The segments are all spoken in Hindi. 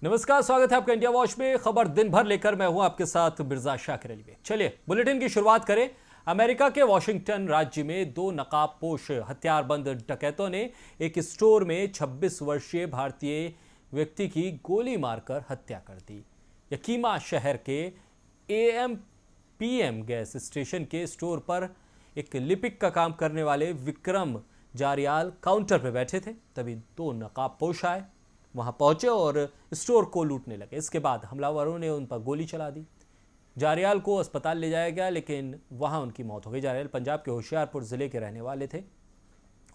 नमस्कार, स्वागत है आपका इंडिया वॉच में। खबर दिन भर लेकर मैं हूं आपके साथ मिर्जा शाकिर अली में। चलिए बुलेटिन की शुरुआत करें। अमेरिका के वॉशिंगटन राज्य में दो नकाबपोश हथियारबंद डकैतों ने एक स्टोर में 26 वर्षीय भारतीय व्यक्ति की गोली मारकर हत्या कर दी। यकीमा शहर के एएमपीएम गैस स्टेशन के स्टोर पर एक लिपिक का काम करने वाले विक्रम जारियाल काउंटर पर बैठे थे, तभी दो नकाबपोश आए, वहां पहुंचे और स्टोर को लूटने लगे। इसके बाद हमलावरों ने उन पर गोली चला दी। जारियाल को अस्पताल ले जाया गया, लेकिन वहां उनकी मौत हो गई। जारियाल पंजाब के होशियारपुर जिले के रहने वाले थे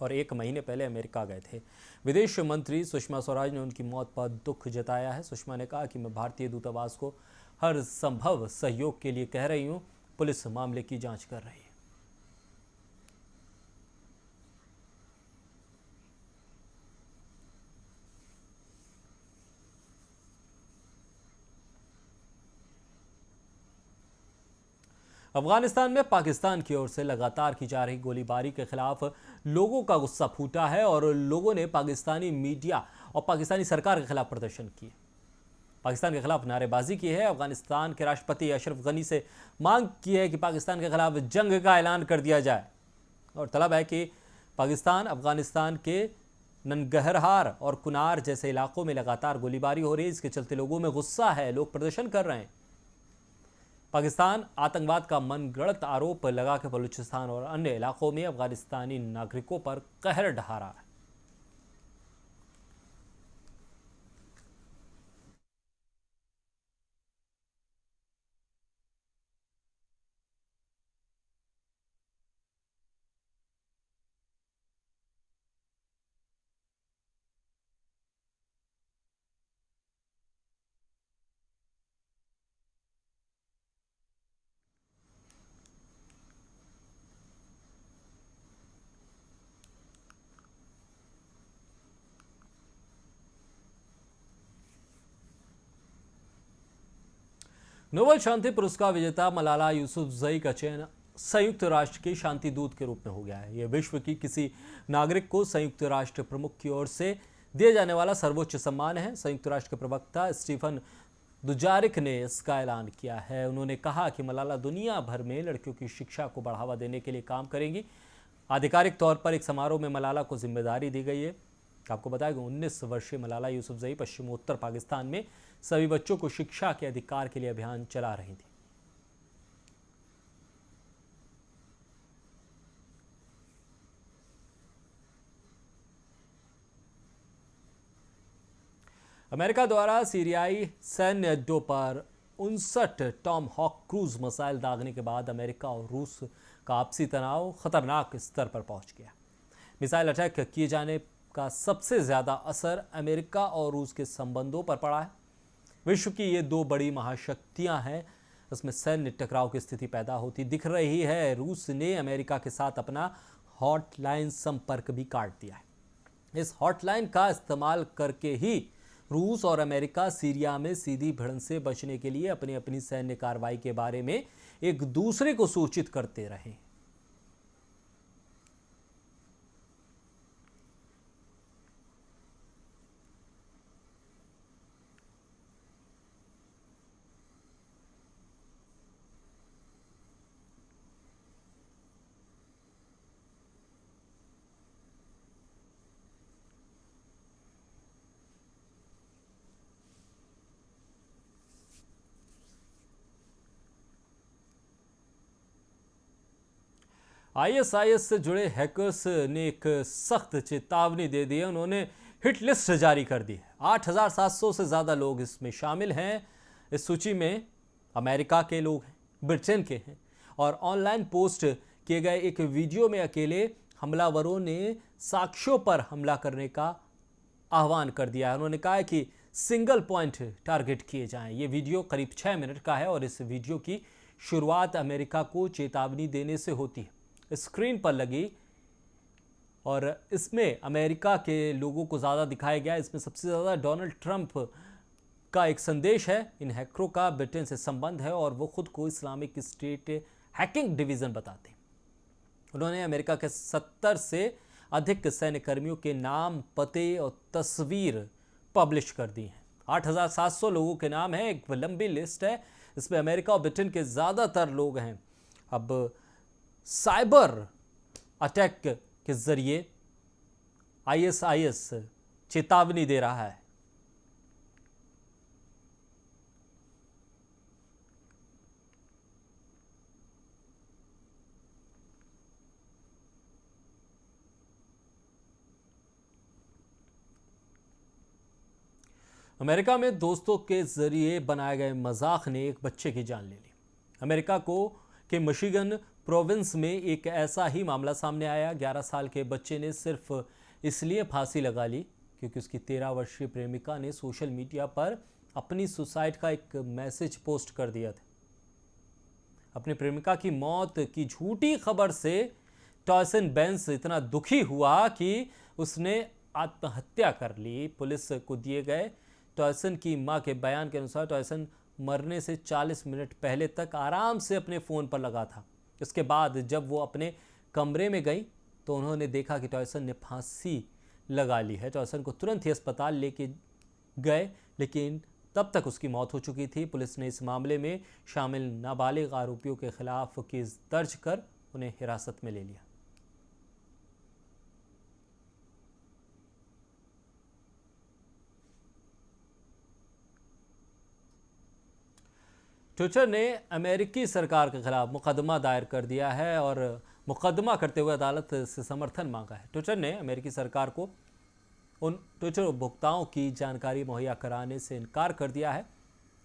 और 1 महीने पहले अमेरिका गए थे। विदेश मंत्री सुषमा स्वराज ने उनकी मौत पर दुख जताया है। सुषमा ने कहा कि मैं भारतीय दूतावास को हर संभव सहयोग के लिए कह रही हूं। पुलिस मामले की जांच कर रही है। अफगानिस्तान में पाकिस्तान की ओर से लगातार की जा रही गोलीबारी के खिलाफ लोगों का गुस्सा फूटा है और लोगों ने पाकिस्तानी मीडिया और पाकिस्तानी सरकार के खिलाफ प्रदर्शन किए, पाकिस्तान के खिलाफ नारेबाजी की है। अफगानिस्तान के राष्ट्रपति अशरफ गनी से मांग की है कि पाकिस्तान के खिलाफ जंग का ऐलान कर दिया जाए और तलब है कि पाकिस्तान अफगानिस्तान के ननगहरहार और कुनार जैसे इलाकों में लगातार गोलीबारी हो रही है। इसके चलते लोगों में गुस्सा है, लोग प्रदर्शन कर रहे हैं। पाकिस्तान आतंकवाद का मनगढ़ंत आरोप लगा के बलूचिस्तान और अन्य इलाकों में अफगानिस्तानी नागरिकों पर कहर ढा रहा है। नोबेल शांति पुरस्कार विजेता मलाला यूसुफजई का चयन संयुक्त राष्ट्र के शांति दूत के रूप में हो गया है। यह विश्व की किसी नागरिक को संयुक्त राष्ट्र प्रमुख की ओर से दिए जाने वाला सर्वोच्च सम्मान है। संयुक्त राष्ट्र के प्रवक्ता स्टीफन दुजारिक ने इसका ऐलान किया है। उन्होंने कहा कि मलाला दुनिया भर में लड़कियों की शिक्षा को बढ़ावा देने के लिए काम करेंगी। आधिकारिक तौर पर एक समारोह में मलाला को जिम्मेदारी दी गई है। आपको बताया कि 19 वर्षीय मलाला यूसुफजई पश्चिमोत्तर पाकिस्तान में सभी बच्चों को शिक्षा के अधिकार के लिए अभियान चला रही थी। अमेरिका द्वारा सीरियाई सैन्य अड्डों पर 59 टॉम हॉक क्रूज मिसाइल दागने के बाद अमेरिका और रूस का आपसी तनाव खतरनाक स्तर पर पहुंच गया। मिसाइल अटैक किए जाने का सबसे ज्यादा असर अमेरिका और रूस के संबंधों पर पड़ा है। विश्व की ये दो बड़ी महाशक्तियां हैं, इसमें सैन्य टकराव की स्थिति पैदा होती दिख रही है। रूस ने अमेरिका के साथ अपना हॉटलाइन संपर्क भी काट दिया है। इस हॉटलाइन का इस्तेमाल करके ही रूस और अमेरिका सीरिया में सीधी भिड़ंत से बचने के लिए अपनी अपनी सैन्य कार्रवाई के बारे में एक दूसरे को सूचित करते रहे। आईएसआईएस से जुड़े हैकर्स ने एक सख्त चेतावनी दे दी है। उन्होंने हिट लिस्ट जारी कर दी है। 8700 से ज़्यादा लोग इसमें शामिल हैं। इस सूची में अमेरिका के लोग हैं, ब्रिटेन के हैं और ऑनलाइन पोस्ट किए गए एक वीडियो में अकेले हमलावरों ने साक्ष्यों पर हमला करने का आह्वान कर दिया है। उन्होंने कहा है कि सिंगल पॉइंट टारगेट किए जाएं। ये वीडियो करीब 6 मिनट का है और इस वीडियो की शुरुआत अमेरिका को चेतावनी देने से होती है। स्क्रीन पर लगी और इसमें अमेरिका के लोगों को ज़्यादा दिखाया गया। इसमें सबसे ज़्यादा डोनाल्ड ट्रंप का एक संदेश है। इन हैकरों का ब्रिटेन से संबंध है और वो खुद को इस्लामिक स्टेट हैकिंग डिवीज़न बताते हैं। उन्होंने अमेरिका के 70 से अधिक सैन्य कर्मियों के नाम, पते और तस्वीर पब्लिश कर दी हैं। 8,700 लोगों के नाम है, एक लंबी लिस्ट है। इसमें अमेरिका और ब्रिटेन के ज़्यादातर लोग हैं। अब साइबर अटैक के जरिए आईएसआईएस चेतावनी दे रहा है। अमेरिका में दोस्तों के जरिए बनाए गए मजाक ने एक बच्चे की जान ले ली। अमेरिका के मिशिगन प्रोविंस में एक ऐसा ही मामला सामने आया। 11 साल के बच्चे ने सिर्फ इसलिए फांसी लगा ली क्योंकि उसकी 13 वर्षीय प्रेमिका ने सोशल मीडिया पर अपनी सुसाइड का एक मैसेज पोस्ट कर दिया था। अपनी प्रेमिका की मौत की झूठी खबर से टॉयसन बेंस इतना दुखी हुआ कि उसने आत्महत्या कर ली। पुलिस को दिए गए टॉयसन की मां के बयान के अनुसार टॉयसन मरने से 40 मिनट पहले तक आराम से अपने फ़ोन पर लगा था। इसके बाद जब वो अपने कमरे में गई तो उन्होंने देखा कि टॉयसन ने फांसी लगा ली है। टॉयसन को तुरंत ही अस्पताल लेके गए, लेकिन तब तक उसकी मौत हो चुकी थी। पुलिस ने इस मामले में शामिल नाबालिग आरोपियों के खिलाफ केस दर्ज कर उन्हें हिरासत में ले लिया। ट्विटर ने अमेरिकी सरकार के खिलाफ मुकदमा दायर कर दिया है और मुकदमा करते हुए अदालत से समर्थन मांगा है। ट्विटर ने अमेरिकी सरकार को उन ट्विटर उपभोक्ताओं की जानकारी मुहैया कराने से इनकार कर दिया है।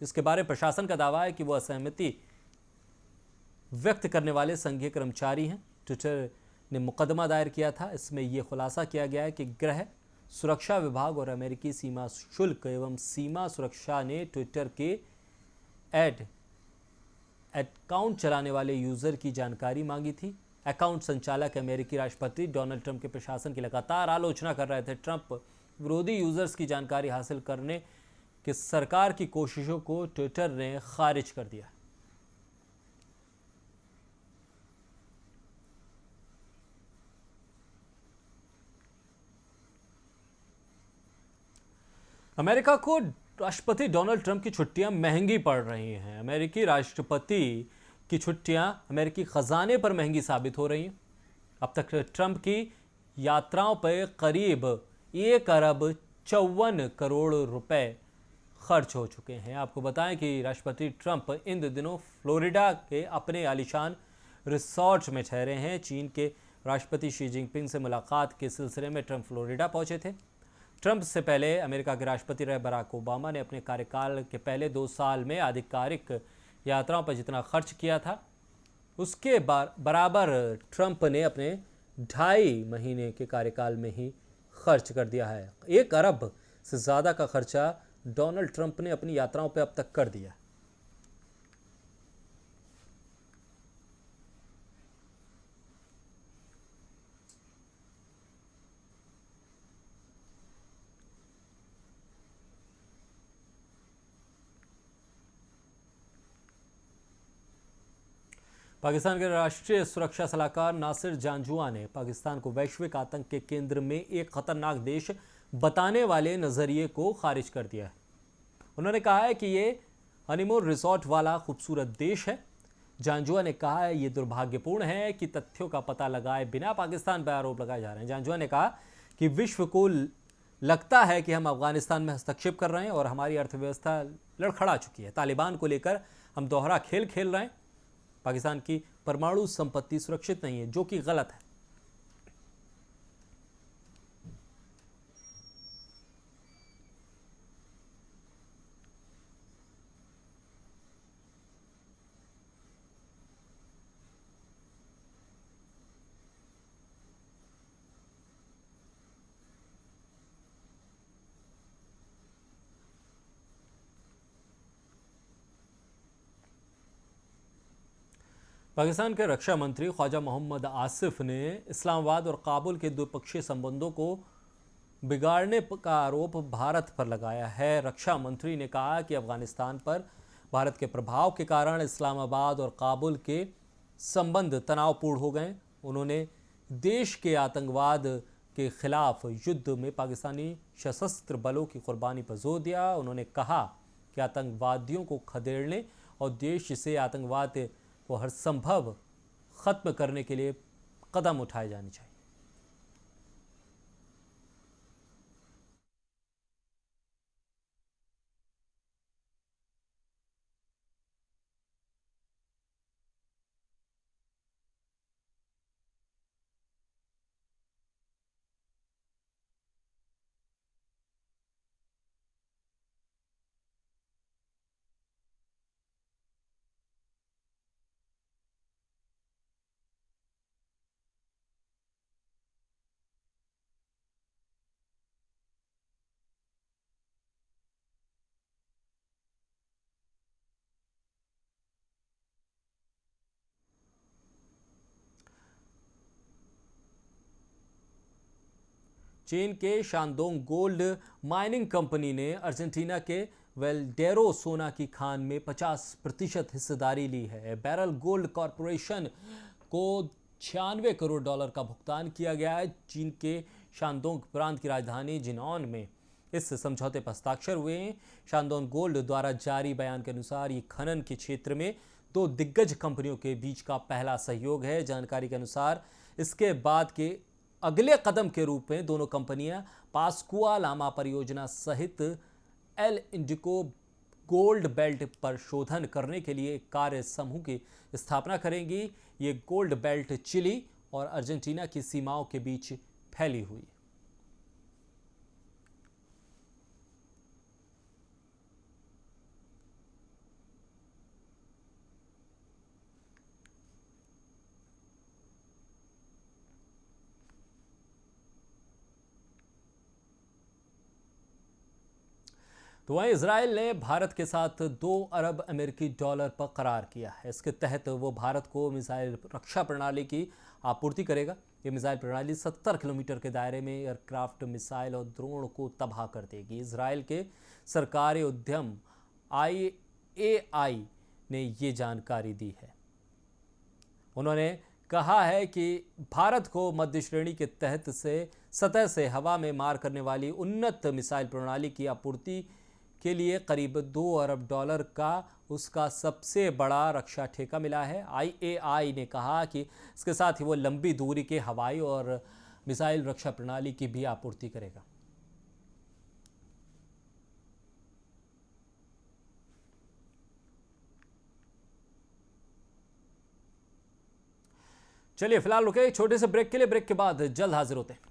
इसके बारे में प्रशासन का दावा है कि वो असहमति व्यक्त करने वाले संघीय कर्मचारी हैं। ट्विटर ने मुकदमा दायर किया था। इसमें यह खुलासा किया गया है कि गृह सुरक्षा विभाग और अमेरिकी सीमा शुल्क एवं सीमा सुरक्षा ने ट्विटर के अकाउंट चलाने वाले यूजर की जानकारी मांगी थी। अकाउंट संचालक अमेरिकी राष्ट्रपति डोनाल्ड ट्रंप के प्रशासन की लगातार आलोचना कर रहे थे। ट्रंप विरोधी यूजर्स की जानकारी हासिल करने की सरकार की कोशिशों को ट्विटर ने खारिज कर दिया। अमेरिका को राष्ट्रपति डोनाल्ड ट्रंप की छुट्टियां महंगी पड़ रही हैं। अमेरिकी राष्ट्रपति की छुट्टियां अमेरिकी खजाने पर महंगी साबित हो रही हैं। अब तक ट्रंप की यात्राओं पर करीब 1 अरब 54 करोड़ रुपए खर्च हो चुके हैं। आपको बताएं कि राष्ट्रपति ट्रंप इन दिनों फ्लोरिडा के अपने आलीशान रिसोर्ट में ठहरे हैं। चीन के राष्ट्रपति शी जिनपिंग से मुलाकात के सिलसिले में ट्रंप फ्लोरिडा पहुंचे थे। ट्रंप से पहले अमेरिका के राष्ट्रपति रहे बराक ओबामा ने अपने कार्यकाल के पहले 2 साल में आधिकारिक यात्राओं पर जितना खर्च किया था उसके बराबर ट्रंप ने अपने 2.5 महीने के कार्यकाल में ही खर्च कर दिया है। 1 अरब से ज़्यादा का खर्चा डोनाल्ड ट्रंप ने अपनी यात्राओं पर अब तक कर दिया। पाकिस्तान के राष्ट्रीय सुरक्षा सलाहकार नासिर जानजुआ ने पाकिस्तान को वैश्विक आतंक के केंद्र में एक खतरनाक देश बताने वाले नज़रिए को खारिज कर दिया है। उन्होंने कहा है कि ये हनीमून रिसोर्ट वाला खूबसूरत देश है। जानजुआ ने कहा है ये दुर्भाग्यपूर्ण है कि तथ्यों का पता लगाए बिना पाकिस्तान पर आरोप लगाए जा रहे हैं। जानजुआ ने कहा कि विश्व को लगता है कि हम अफगानिस्तान में हस्तक्षेप कर रहे हैं और हमारी अर्थव्यवस्था लड़खड़ा चुकी है। तालिबान को लेकर हम दोहरा खेल खेल रहे हैं। पाकिस्तान की परमाणु संपत्ति सुरक्षित नहीं है, जो कि गलत है। पाकिस्तान के रक्षा मंत्री ख्वाजा मोहम्मद आसिफ ने इस्लामाबाद और काबुल के द्विपक्षीय संबंधों को बिगाड़ने का आरोप भारत पर लगाया है। रक्षा मंत्री ने कहा कि अफगानिस्तान पर भारत के प्रभाव के कारण इस्लामाबाद और काबुल के संबंध तनावपूर्ण हो गए। उन्होंने देश के आतंकवाद के खिलाफ युद्ध में पाकिस्तानी सशस्त्र बलों की कुर्बानी पर जोर दिया। उन्होंने कहा कि आतंकवादियों को खदेड़ने और देश से आतंकवाद को हर संभव खत्म करने के लिए कदम उठाए जाने चाहिए। चीन के शानडोंग गोल्ड माइनिंग कंपनी ने अर्जेंटीना के वेल्डेरो सोना की खान में 50% हिस्सेदारी ली है। बैरल गोल्ड कॉरपोरेशन को $96 करोड़ का भुगतान किया गया है। चीन के शानडोंग प्रांत की राजधानी जिनॉन में इस समझौते पर हस्ताक्षर हुए हैं। शानडोंग गोल्ड द्वारा जारी बयान के अनुसार ये खनन के क्षेत्र में दो दिग्गज कंपनियों के बीच का पहला सहयोग है। जानकारी के अनुसार इसके बाद के अगले कदम के रूप में दोनों कंपनियां पास्कुआ लामा परियोजना सहित एल इंडिको गोल्ड बेल्ट पर शोधन करने के लिए कार्य समूह की स्थापना करेंगी। ये गोल्ड बेल्ट चिली और अर्जेंटीना की सीमाओं के बीच फैली हुई है। तो वहीं इजराइल ने भारत के साथ $2 अरब अमेरिकी डॉलर पर करार किया है। इसके तहत वो भारत को मिसाइल रक्षा प्रणाली की आपूर्ति करेगा। ये मिसाइल प्रणाली 70 किलोमीटर के दायरे में एयरक्राफ्ट, मिसाइल और ड्रोन को तबाह कर देगी। इजराइल के सरकारी उद्यम IAI ने ये जानकारी दी है। उन्होंने कहा है कि भारत को मध्य श्रेणी के तहत से सतह से हवा में मार करने वाली उन्नत मिसाइल प्रणाली की आपूर्ति के लिए करीब $2 अरब का उसका सबसे बड़ा रक्षा ठेका मिला है। IAI ने कहा कि इसके साथ ही वो लंबी दूरी के हवाई और मिसाइल रक्षा प्रणाली की भी आपूर्ति करेगा। चलिए फिलहाल रुके छोटे से ब्रेक के लिए। ब्रेक के बाद जल्द हाजिर होते हैं।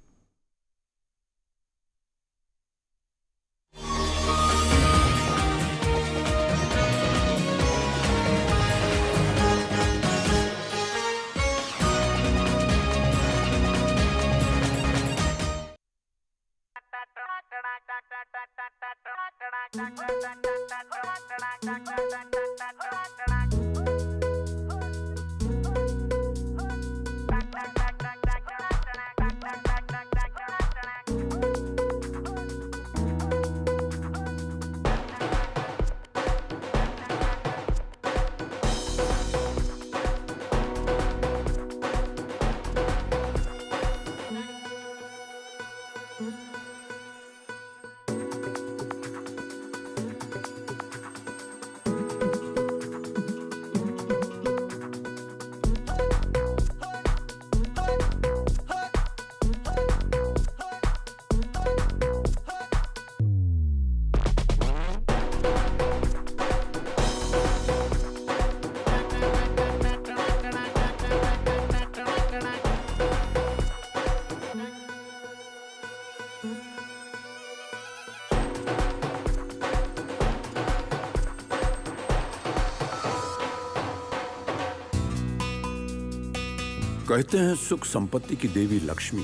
कहते हैं सुख संपत्ति की देवी लक्ष्मी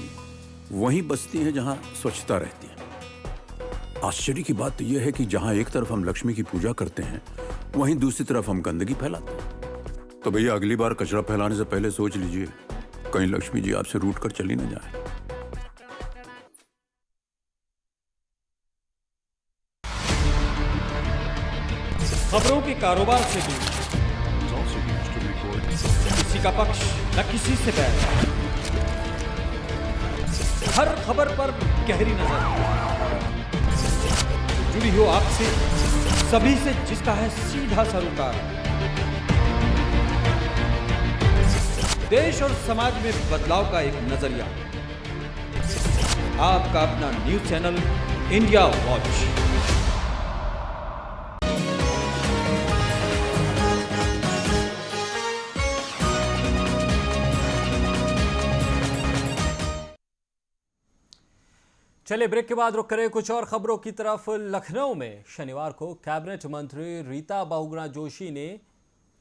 वहीं बसती है जहां स्वच्छता रहती है। आश्चर्य की बात तो यह है कि जहां एक तरफ हम लक्ष्मी की पूजा करते हैं, वहीं दूसरी तरफ हम गंदगी फैलाते हैं। तो भैया अगली बार कचरा फैलाने से पहले सोच लीजिए, कहीं लक्ष्मी जी आपसे रूठ कर चली न जाए। खबरों के कारोबार से दूर, किसी का पक्ष न किसी से बैर। हर खबर पर गहरी नजर, जुड़ी हो आपसे, सभी से जिसका है सीधा सरोकार। देश और समाज में बदलाव का एक नजरिया। आपका अपना न्यूज चैनल इंडिया वॉच। चलिए ब्रेक के बाद रुक करें कुछ और खबरों की तरफ। लखनऊ में शनिवार को कैबिनेट मंत्री रीता बहुगुणा जोशी ने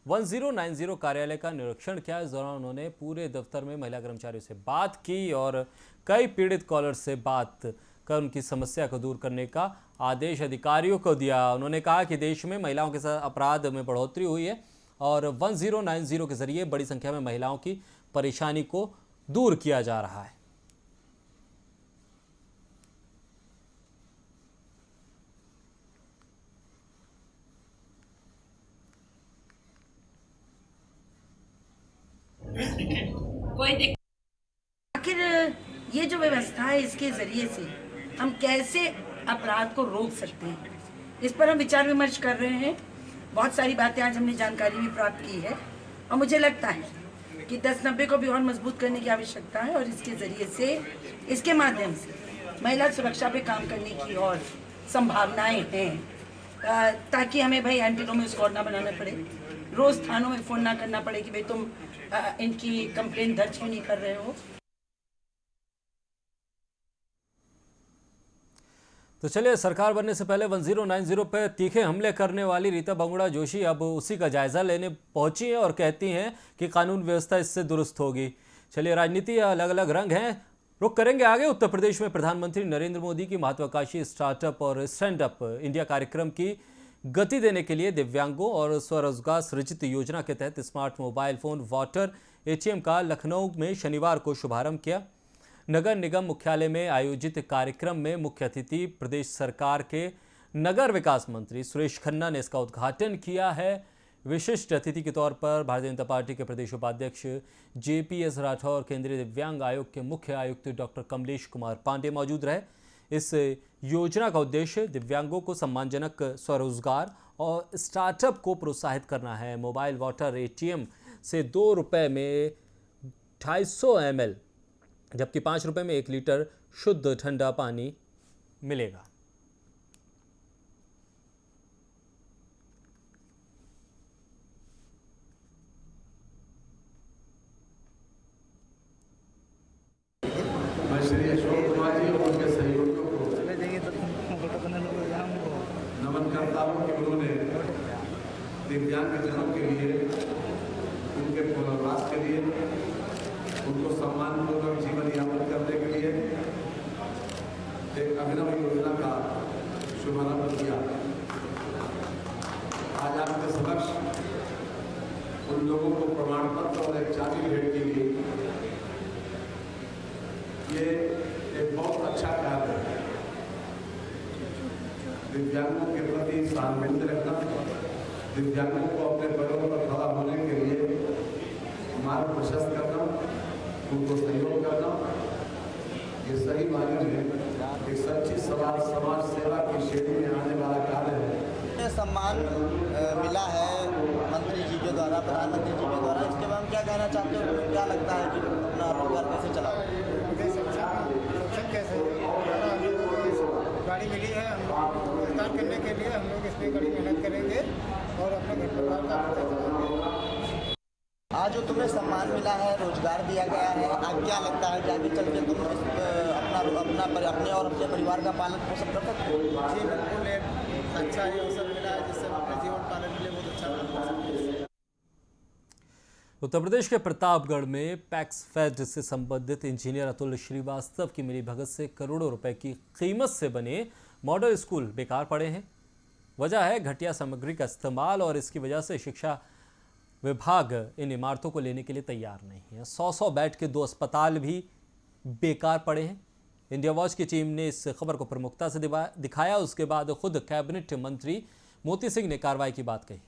1090 कार्यालय का निरीक्षण किया। इस दौरान उन्होंने पूरे दफ्तर में महिला कर्मचारियों से बात की और कई पीड़ित कॉलर से बात कर उनकी समस्या को दूर करने का आदेश अधिकारियों को दिया। उन्होंने कहा कि देश में महिलाओं के साथ अपराध में बढ़ोतरी हुई है और 1090 के जरिए बड़ी संख्या में महिलाओं की परेशानी को दूर किया जा रहा है। आखिर ये जो व्यवस्था है, इसके जरिए से हम कैसे अपराध को रोक सकते हैं, इस पर हम विचार विमर्श कर रहे हैं। बहुत सारी बातें आज हमने जानकारी भी प्राप्त की है और मुझे लगता है कि 1090 को भी और मजबूत करने की आवश्यकता है और इसके जरिए से, इसके माध्यम से महिला सुरक्षा पे काम करने की और संभावनाएं हैं, ताकि हमें भाई एंटी स्क्वाड ना बनाना पड़े, रोज थानों में फोन ना करना पड़े कि भाई तुम इनकी कंप्लेंट दर्ज क्यों नहीं कर रहे हो। तो चलिए, सरकार बनने से पहले 1090 पर तीखे हमले करने वाली रीता बहुगुणा जोशी अब उसी का जायजा लेने पहुंची हैं और कहती हैं कि कानून व्यवस्था इससे दुरुस्त होगी। चलिए, राजनीति अलग अलग रंग हैं। रुक करेंगे आगे। उत्तर प्रदेश में प्रधानमंत्री नरेंद्र मोदी की महत्वाकांक्षी स्टार्टअप और स्टैंड अप इंडिया कार्यक्रम की गति देने के लिए दिव्यांगों और स्वरोजगार सृजित योजना के तहत smart mobile phone water ATM का लखनऊ में शनिवार को शुभारंभ किया। नगर निगम मुख्यालय में आयोजित कार्यक्रम में मुख्य अतिथि प्रदेश सरकार के नगर विकास मंत्री सुरेश खन्ना ने इसका उद्घाटन किया है। विशिष्ट अतिथि के तौर पर भारतीय जनता पार्टी के प्रदेश उपाध्यक्ष JPS राठौर, केंद्रीय दिव्यांग आयोग के मुख्य आयुक्त डॉक्टर कमलेश कुमार पांडे मौजूद रहे। इस योजना का उद्देश्य दिव्यांगों को सम्मानजनक स्वरोजगार और स्टार्टअप को प्रोत्साहित करना है। मोबाइल वाटर एटीएम से 2 रुपये में 250 ml जबकि 5 रुपये में 1 लीटर शुद्ध ठंडा पानी मिलेगा। मैं श्री अशोक कुमार जी और उनके सहयोगियों को नमन करता हूँ कि उन्होंने दिव्यांगजनों के लिए, उनके पुनर्वास के लिए, उनको सम्मानपूर्वक जीवन यापन करने के लिए एक अभिनव योजना का शुभारंभ किया। आज आपके समक्ष उन लोगों को प्रमाण पत्र और एक चाबी भेंट की गई। ये एक बहुत अच्छा कार्य है। दिव्यांगों के प्रति सहानुभूति रखना, दिव्यांगों को अपने पैरों पर खड़ा होने के लिए मार्ग प्रशस्त करना, उनको सहयोग करना, ये सही मायने में एक सच्ची समाज सेवा की श्रेणी में आने वाला कार्य है। सम्मान मिला है मंत्री जी के द्वारा, प्रधानमंत्री जी के द्वारा। इसके बाद हम क्या कहना चाहते हो, तुम्हें क्या लगता है कि अपना रोजगार कैसे चलाओ? कैसे गाड़ी मिली है, हम रोजगार करने के लिए हम लोग इसमें बड़ी मेहनत करेंगे और अपने घर परिवार का खर्चा चलाएंगे। आज जो तुम्हें सम्मान मिला है, रोजगार दिया गया है, अब क्या लगता है कि आगे चल के तुम अपने और अपने परिवार का पालन पोषण कर सकते हो? जी बिल्कुल, एक अच्छा ही अवसर मिला है जिससे हम अपने जीवन पालन के लिए बहुत अच्छा काम कर सकते हैं। उत्तर प्रदेश के प्रतापगढ़ में पैक्सफेड से संबंधित इंजीनियर अतुल श्रीवास्तव की मिलीभगत से करोड़ों रुपए की कीमत से बने मॉडल स्कूल बेकार पड़े हैं। वजह है घटिया सामग्री का इस्तेमाल और इसकी वजह से शिक्षा विभाग इन इमारतों को लेने के लिए तैयार नहीं है। 100 बेड के 2 अस्पताल भी बेकार पड़े हैं। इंडिया वॉच की टीम ने इस खबर को प्रमुखता से दिखाया। उसके बाद खुद कैबिनेट मंत्री मोती सिंह ने कार्रवाई की बात कही।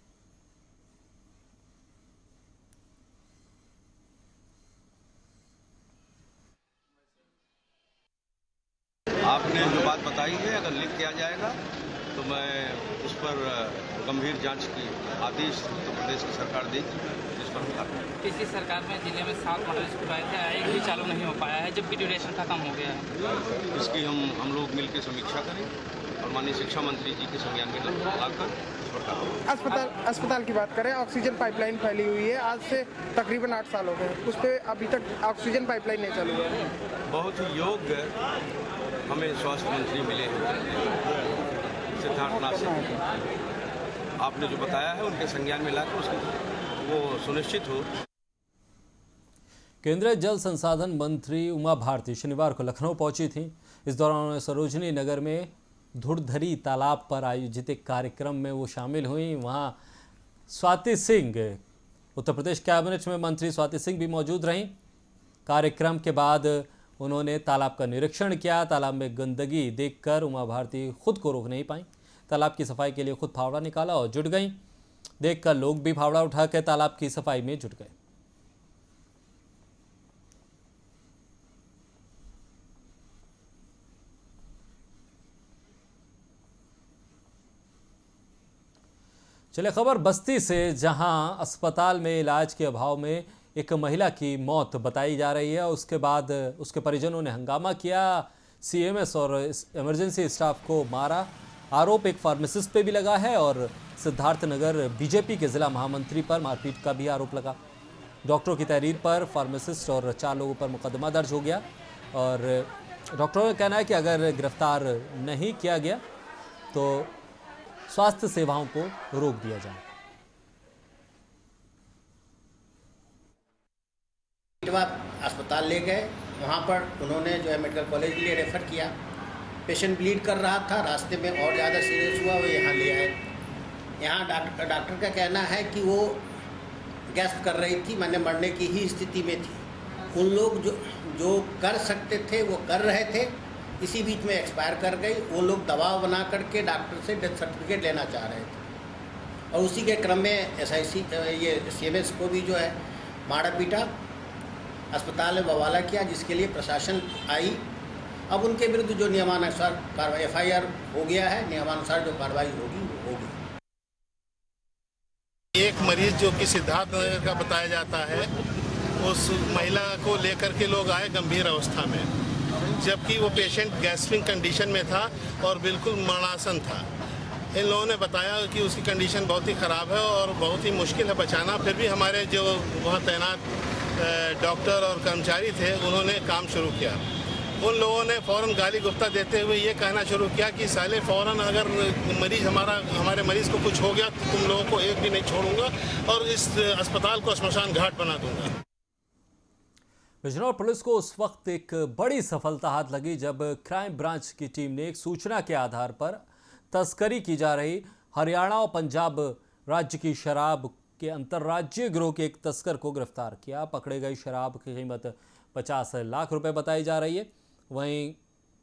गंभीर जांच की आदेश उत्तर प्रदेश की सरकार देगी, जिस पर हम कार्रवाई करेंगे। पिछली सरकार में जिले में 7 मॉडल स्कूल आए थे, एक भी चालू नहीं हो पाया है, जबकि ड्यूरेशन खत्म हो गया है। इसकी हम लोग मिलकर समीक्षा करें और माननीय शिक्षा मंत्री जी के संज्ञान में लाकर इस पर कार्रवाई। अस्पताल की बात करें, ऑक्सीजन पाइपलाइन फैली हुई है, आज से तकरीबन 8 साल हो गए, उस पर अभी तक ऑक्सीजन पाइपलाइन नहीं चालू है। बहुत ही योग्य हमें स्वास्थ्य मंत्री मिले हैं सिद्धार्थनाथ सिंह। आपने जो बताया है उनके संज्ञान में लाकर उसकी वो सुनिश्चित हो। केंद्रीय जल संसाधन मंत्री उमा भारती शनिवार को लखनऊ पहुंची थी। इस दौरान उन्होंने सरोजनी नगर में धुड़धरी तालाब पर आयोजित एक कार्यक्रम में वो शामिल हुई। वहां स्वाति सिंह, उत्तर प्रदेश कैबिनेट में मंत्री स्वाति सिंह भी मौजूद रहीं। कार्यक्रम के बाद उन्होंने तालाब का निरीक्षण किया। तालाब में गंदगी देखकर उमा भारती खुद को रोक नहीं पाई। तालाब की सफाई के लिए खुद फावड़ा निकाला और जुट गईं। देखकर लोग भी फावड़ा उठाकर तालाब की सफाई में जुट गए। चले खबर बस्ती से, जहां अस्पताल में इलाज के अभाव में एक महिला की मौत बताई जा रही है। उसके बाद उसके परिजनों ने हंगामा किया, सीएमएस और इमरजेंसी स्टाफ को मारा। आरोप एक फार्मासिस्ट पे भी लगा है और सिद्धार्थनगर बीजेपी के जिला महामंत्री पर मारपीट का भी आरोप लगा। डॉक्टरों की तहरीर पर फार्मासिस्ट और 4 लोगों पर मुकदमा दर्ज हो गया और डॉक्टरों का कहना है कि अगर गिरफ्तार नहीं किया गया तो स्वास्थ्य सेवाओं को रोक दिया जाए। अस्पताल ले गए, वहाँ पर उन्होंने जो है मेडिकल कॉलेज के लिए रेफ़र किया। पेशेंट ब्लीड कर रहा था, रास्ते में और ज़्यादा सीरियस हुआ, वो यहाँ ले आए। यहाँ डॉक्टर का कहना है कि वो गैस कर रही थी, मैंने मरने की ही स्थिति में थी। उन लोग जो कर सकते थे वो कर रहे थे, इसी बीच में एक्सपायर कर गई। वो लोग दबाव बना करके डॉक्टर से डेथ सर्टिफिकेट लेना चाह रहे थे और उसी के क्रम में SIC ये CMS को भी जो है मारा पीटा, अस्पताल में बवाला किया, जिसके लिए प्रशासन आई। अब उनके विरुद्ध जो नियमानुसार कार्रवाई FIR हो गया है, नियमानुसार जो कार्रवाई होगी वो होगी। एक मरीज जो कि सिद्धार्थनगर का बताया जाता है, उस महिला को लेकर के लोग आए गंभीर अवस्था में, जबकि वो पेशेंट गैस्ट्रिक कंडीशन में था और बिल्कुल मरणासन था। इन लोगों ने बताया कि उसकी कंडीशन बहुत ही ख़राब है और बहुत ही मुश्किल है बचाना। फिर भी हमारे जो वहाँ तैनात डॉक्टर और कर्मचारी थे, उन्होंने काम शुरू किया। उन लोगों ने फ़ौरन गाली गुफ्ता देते हुए ये कहना शुरू किया कि साले फ़ौरन अगर हमारे मरीज़ को कुछ हो गया तो तुम लोगों को एक भी नहीं छोड़ूंगा और इस अस्पताल को श्मशान घाट बना दूंगा। बिजनौर पुलिस को उस वक्त एक बड़ी सफलता हाथ लगी जब क्राइम ब्रांच की टीम ने एक सूचना के आधार पर तस्करी की जा रही हरियाणा और पंजाब राज्य की शराब के अंतर्राज्यीय गिरोह के एक तस्कर को गिरफ्तार किया। पकड़े गई शराब की कीमत 50 लाख रुपए बताई जा रही है। वहीं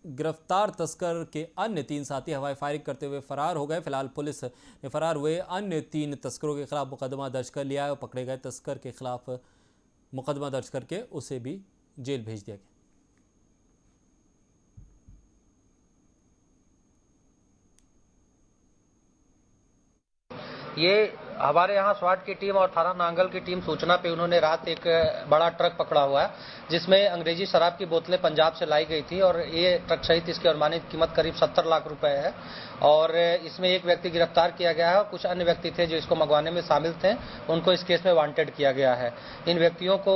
गिरफ्तार तस्कर के अन्य 3 साथी हवाई फायरिंग करते हुए फरार हो गए। फिलहाल पुलिस ने फरार हुए अन्य 3 तस्करों के खिलाफ मुकदमा दर्ज कर लिया है और पकड़े गए तस्कर के खिलाफ मुकदमा दर्ज करके उसे भी जेल भेज दिया गया। ये हमारे यहाँ स्वाट की टीम और थाना नांगल की टीम सूचना पे उन्होंने रात एक बड़ा ट्रक पकड़ा हुआ है, जिसमें अंग्रेजी शराब की बोतलें पंजाब से लाई गई थी और ये ट्रक सहित इसकी अनुमानित कीमत करीब 70 लाख रुपए है और इसमें एक व्यक्ति गिरफ्तार किया गया है और कुछ अन्य व्यक्ति थे जो इसको मंगवाने में शामिल थे, उनको इस केस में वांटेड किया गया है। इन व्यक्तियों को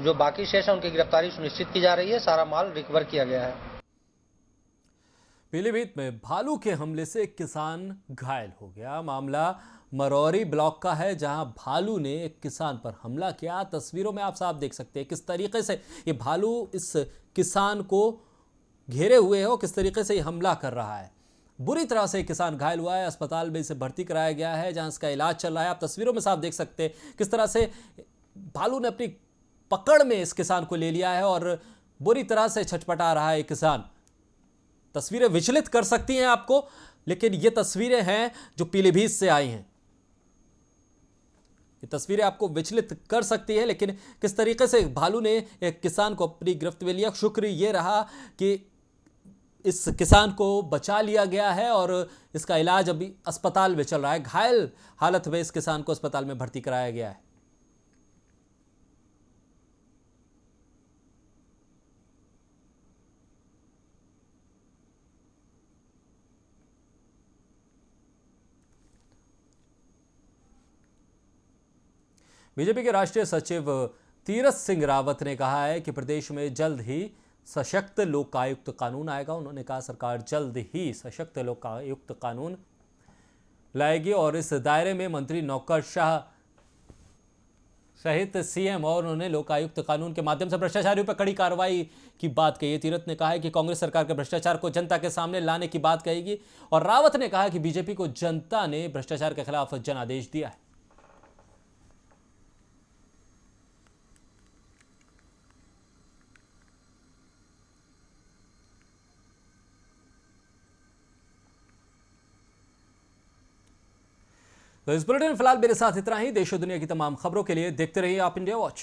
जो बाकी शेष है उनकी गिरफ्तारी सुनिश्चित की जा रही है। सारा माल रिकवर किया गया है। पीलीभीत में भालू के हमले से एक किसान घायल हो गया। मामला मरौरी ब्लॉक का है, जहां भालू ने एक किसान पर हमला किया। तस्वीरों में आप साफ देख सकते हैं किस तरीके से ये भालू इस किसान को घेरे हुए है और किस तरीके से ये हमला कर रहा है। बुरी तरह से किसान घायल हुआ है, अस्पताल में इसे भर्ती कराया गया है जहां इसका इलाज चल रहा है। आप तस्वीरों में साफ देख सकते हैं किस तरह से भालू ने अपनी पकड़ में इस किसान को ले लिया है और बुरी तरह से छटपटा रहा है किसान। तस्वीरें विचलित कर सकती हैं आपको, लेकिन ये तस्वीरें हैं जो पीलीभीत से आई हैं। ये तस्वीरें आपको विचलित कर सकती है, लेकिन किस तरीके से भालू ने एक किसान को अपनी गिरफ्त में लिया। शुक्र ये रहा कि इस किसान को बचा लिया गया है और इसका इलाज अभी अस्पताल में चल रहा है। घायल हालत में इस किसान को अस्पताल में भर्ती कराया गया है। बीजेपी के राष्ट्रीय सचिव तीरथ सिंह रावत ने कहा है कि प्रदेश में जल्द ही सशक्त लोकायुक्त कानून आएगा। उन्होंने कहा सरकार जल्द ही सशक्त लोकायुक्त कानून लाएगी और इस दायरे में मंत्री नौकरशाह सहित सीएम और उन्होंने लोकायुक्त कानून के माध्यम से भ्रष्टाचारियों पर कड़ी कार्रवाई की बात कही है। तीरथ ने कहा है कि कांग्रेस सरकार के भ्रष्टाचार को जनता के सामने लाने की बात कहेगी और रावत ने कहा कि बीजेपी को जनता ने भ्रष्टाचार के खिलाफ जनादेश दिया है। तो इस बुलेटिन में फिलहाल मेरे साथ इतना ही। देश और दुनिया की तमाम खबरों के लिए देखते रहिए आप इंडिया वॉच।